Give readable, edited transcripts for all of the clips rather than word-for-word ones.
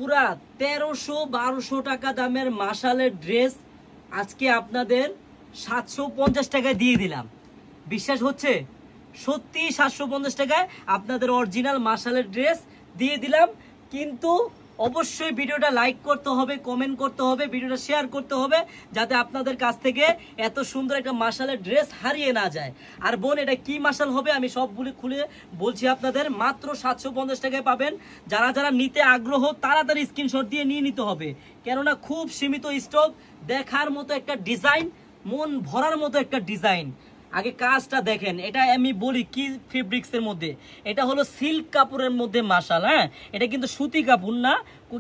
পুরা 1300-1200 টাকা দামের মাশালের ড্রেস আজকে আপনাদের 750 টাকায় দিয়ে দিলাম। বিশ্বাস হচ্ছে? সত্যি 750 টাকায় আপনাদের অরিজিনাল মাশালের ড্রেস দিয়ে দিলাম। কিন্তু অবশ্যই ভিডিওটা লাইক করতে হবে, কমেন্ট করতে হবে, ভিডিওটা শেয়ার করতে হবে, যাতে আপনাদের কাছ থেকে এত সুন্দর একটা মাশালের ড্রেস হারিয়ে না যায়। আর বোন, এটা কি মাশাল হবে আমি সবগুলো খুলে বলছি আপনাদের। মাত্র 750 টাকায় পাবেন। যারা যারা নিতে আগ্রহ তাড়াতাড়ি স্ক্রিনশট দিয়ে নিয়ে নিতে হবে, কেননা খুব সীমিত স্টক। দেখার মতো একটা ডিজাইন, মন ভরার মতো একটা ডিজাইন। আগে কাজটা দেখেন, এটা আমি বলি কি ফেব্রিক্স এর মধ্যে, এটা হলো সিল্ক কাপড়ের মধ্যে মাশাল। হ্যাঁ, এটা কিন্তু সুতি কাপড় না,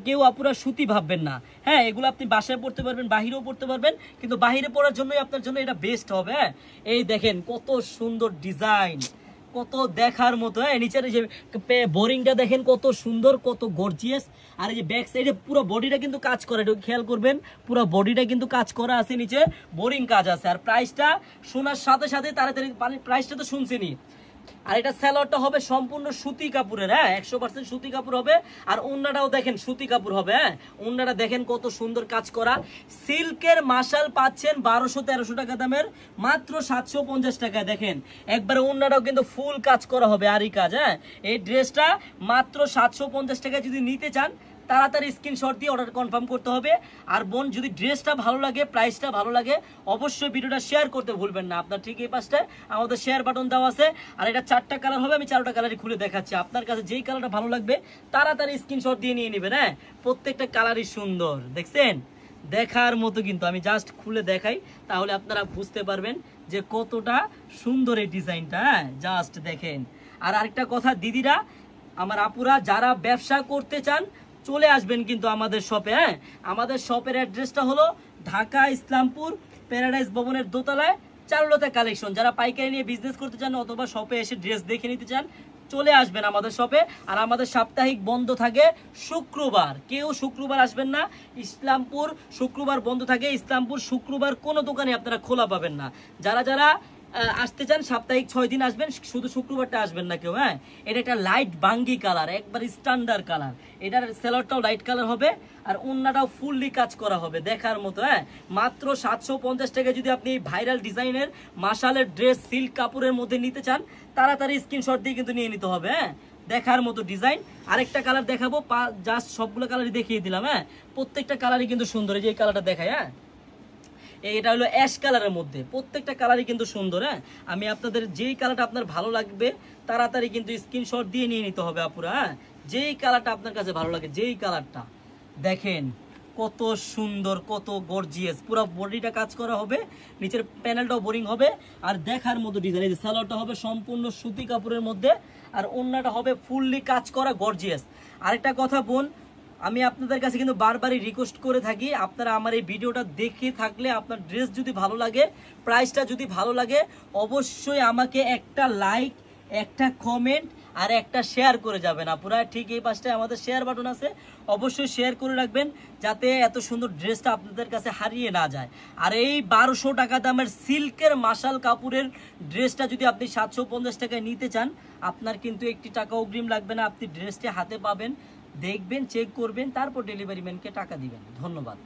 কেউ আপুরা সুতি ভাববেন না। হ্যাঁ, এগুলো আপনি বাসায় পড়তে পারবেন, বাহিরেও পড়তে পারবেন, কিন্তু বাহিরে পড়ার জন্যই আপনার জন্য এটা বেস্ট হবে। হ্যাঁ, এই দেখেন কত সুন্দর ডিজাইন, কত দেখার মতো। হ্যাঁ, নিচের যে বোরিংটা দেখেন কত সুন্দর, কত গর্জিয়াস। আর এই যে ব্যাক সাইডে পুরো বডিটা কিন্তু কাজ করে, এটা খেয়াল করবেন, পুরো বডিটা কিন্তু কাজ করা আছে, নিচে বোরিং কাজ আছে। আর প্রাইসটা শোনার সাথে সাথে তাড়াতাড়ি প্রাইসটা তো শুনছেনই। আর এটা স্যালোয়ারটা হবে সম্পূর্ণ সুতি কাপড়ের। হ্যাঁ, 100% সুতি কাপড় হবে। আর ওন্নাটাও দেখেন সুতি কাপড় হবে। হ্যাঁ, ওন্নাটা দেখেন কত সুন্দর কাজ করা। সিল্কের মাশাল পাচ্ছেন 1200-1300 টাকা দামের মাত্র 750 টাকায়। দেখেন একবারে ওন্নাটাও কিন্তু ফুল কাজ করা হবে, আরই কাজ। হ্যাঁ, এই ড্রেসটা মাত্র 750 টাকায় যদি নিতে চান তাড়াতাড়ি স্ক্রিনশট দিয়ে অর্ডার কনফার্ম করতে হবে। আর বোন, যদি ড্রেসটা ভালো লাগে, প্রাইসটা ভালো লাগে, অবশ্যই ভিডিওটা শেয়ার করতে ভুলবেন না। আপনার ঠিক এই পাশটায় আমাদের শেয়ার বাটন দেওয়া আছে। আর এটা 4টা কালার হবে, আমি 4টা কালারই খুলে দেখাচ্ছি। আপনার কাছে যেই কালারটা ভালো লাগবে তাড়াতাড়ি স্ক্রিনশট দিয়ে নিয়ে নেবেন। হ্যাঁ, প্রত্যেকটা কালারই সুন্দর, দেখছেন দেখার মতো। কিন্তু আমি জাস্ট খুলে দেখাই, তাহলে আপনারা বুঝতে পারবেন যে কতটা সুন্দর এই ডিজাইনটা। হ্যাঁ, জাস্ট দেখেন। আর আরেকটা কথা, দিদিরা আমার আপুরা যারা ব্যবসা করতে চান চলে আসবেন কিন্তু আমাদের শপে। হ্যাঁ, আমাদের শপের অ্যাড্রেসটা হলো ঢাকা ইসলামপুর প্যারাডাইস ভবনের দোতলায় চারুলতা কালেকশন। যারা পাইকারি নিয়ে বিজনেস করতে চান অথবা শপে এসে ড্রেস দেখে নিতে চান চলে আসবেন আমাদের শপে। আর আমাদের সাপ্তাহিক বন্ধ থাকে শুক্রবার, কেউ শুক্রবার আসবেন না। ইসলামপুর শুক্রবার বন্ধ থাকে, ইসলামপুর শুক্রবার কোনো দোকানে আপনারা খোলা পাবেন না। যারা যারা আসতে চান সাপ্তাহিক 6 দিন আসবেন, শুধু শুক্রবারটা আসবেন না কেউ। হ্যাঁ, এটা একটা লাইট বাঙ্গি কালার, একবার স্ট্যান্ডার্ড কালার। এটার সেলরটাও লাইট কালার হবে, আর ওন্নাটাও ফুললি কাজ করা হবে, দেখার মতো। হ্যাঁ, মাত্র 750 টাকা যদি আপনি ভাইরাল ডিজাইনের মাশালের ড্রেস সিল্ক কাপড়ের মধ্যে নিতে চান তাড়াতাড়ি স্ক্রিনশট দিয়ে কিন্তু নিয়ে নিতে হবে। হ্যাঁ, দেখার মতো ডিজাইন। আরেকটা কালার দেখাবো, জাস্ট সবগুলো কালারই দেখিয়ে দিলাম। হ্যাঁ, প্রত্যেকটা কালারই কিন্তু সুন্দর। এই যে এই কালারটা দেখায়, হ্যাঁ এটা হলো অ্যাশ কালারের মধ্যে, প্রত্যেকটা কালারই কিন্তু সুন্দর। হ্যাঁ, আমি আপনাদের যেই কালারটা আপনার ভালো লাগবে তাড়াতাড়ি কিন্তু স্ক্রিনশট দিয়ে নিয়ে নিতে হবে আপুরা। হ্যাঁ, যেই কালারটা আপনার কাছে ভালো লাগে, যেই কালারটা দেখেন কত সুন্দর, কত গর্জিয়াস। পুরো বডিটা কাজ করা হবে, নিচের প্যানেলটাও বোরিং হবে। আর দেখার মতো ডিজাইন। এই যে সালোয়ারটা হবে সম্পূর্ণ সুতি কাপড়ের মধ্যে, আর ওন্নাটা হবে ফুললি কাজ করা গর্জিয়াস। আরেকটা কথা বোন, আমি আপনাদের কাছে কিন্তু বারবারই রিকোয়েস্ট করে থাকি, আপনারা আমার এই ভিডিওটা দেখে থাকলে আপনার ড্রেস যদি ভালো লাগে, প্রাইসটা যদি ভালো লাগে, অবশ্যই আমাকে একটা লাইক, একটা কমেন্ট আর একটা শেয়ার করে যাবেন আপুরা। ঠিক এই পাশটায় আমাদের শেয়ার বাটন আছে, অবশ্যই শেয়ার করে রাখবেন যাতে এত সুন্দর ড্রেসটা আপনাদের কাছে হারিয়ে না যায়। আর এই 1200 টাকা দামের সিল্কের মাশাল কাপড়ের ড্রেসটা যদি আপনি 750 টাকায় নিতে চান, আপনার কিন্তু 1 টাকা অগ্রিম লাগবে না। আপনি ড্রেসটি হাতে পাবেন, দেখবেন, চেক করবেন, তারপর ডেলিভারি ম্যানকে টাকা দিবেন। ধন্যবাদ।